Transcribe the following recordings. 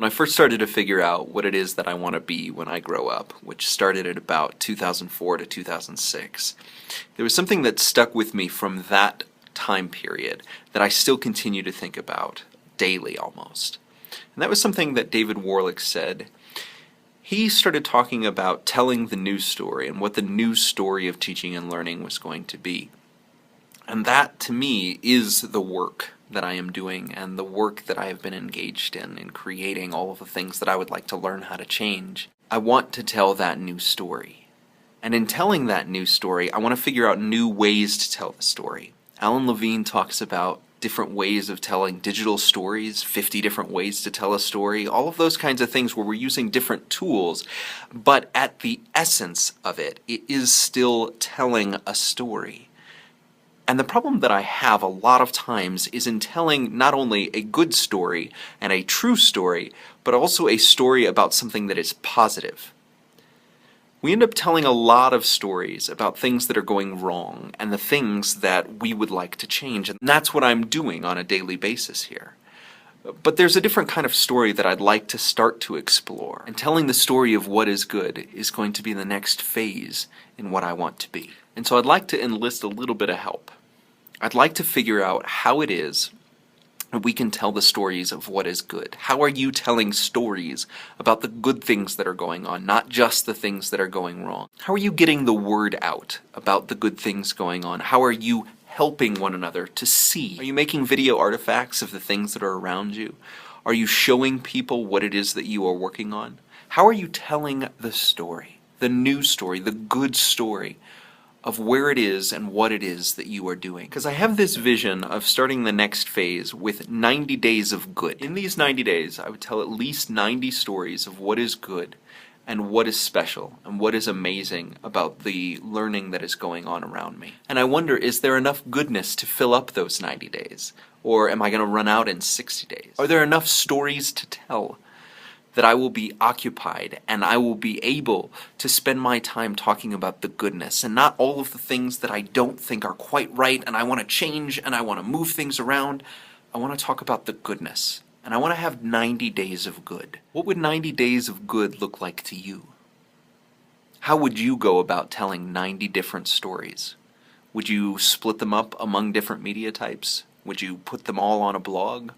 When I first started to figure out what it is that I want to be when I grow up, which started at about 2004 to 2006, there was something that stuck with me from that time period that I still continue to think about daily almost. And that was something that David Warlick said. He started talking about telling the news story and what the news story of teaching and learning was going to be. And that, to me, is the work that I am doing and the work that I have been engaged in creating all of the things that I would like to learn how to change. I want to tell that new story. And in telling that new story, I want to figure out new ways to tell the story. Alan Levine talks about different ways of telling digital stories, 50 different ways to tell a story, all of those kinds of things where we're using different tools, but at the essence of it, it is still telling a story. And the problem that I have a lot of times is in telling not only a good story and a true story, but also a story about something that is positive. We end up telling a lot of stories about things that are going wrong and the things that we would like to change, and that's what I'm doing on a daily basis here. But there's a different kind of story that I'd like to start to explore, and telling the story of what is good is going to be the next phase in what I want to be. And so I'd like to enlist a little bit of help. I'd like to figure out how it is we can tell the stories of what is good. How are you telling stories about the good things that are going on, not just the things that are going wrong? How are you getting the word out about the good things going on? How are you helping one another to see? Are you making video artifacts of the things that are around you? Are you showing people what it is that you are working on? How are you telling the story, the new story, the good story of where it is and what it is that you are doing? Because I have this vision of starting the next phase with 90 days of good. In these 90 days, I would tell at least 90 stories of what is good and what is special and what is amazing about the learning that is going on around me. And I wonder, is there enough goodness to fill up those 90 days? Or am I going to run out in 60 days? Are there enough stories to tell that I will be occupied and I will be able to spend my time talking about the goodness and not all of the things that I don't think are quite right and I want to change and I want to move things around? I want to talk about the goodness, and I want to have 90 days of good. What would 90 days of good look like to you? How would you go about telling 90 different stories? Would you split them up among different media types? Would you put them all on a blog?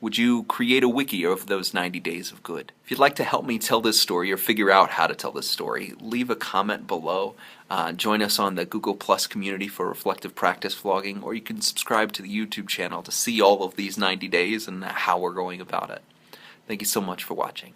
Would you create a wiki of those 90 days of good? If you'd like to help me tell this story or figure out how to tell this story, leave a comment below. Join us on the Google Plus community for reflective practice vlogging, or you can subscribe to the YouTube channel to see all of these 90 days and how we're going about it. Thank you so much for watching.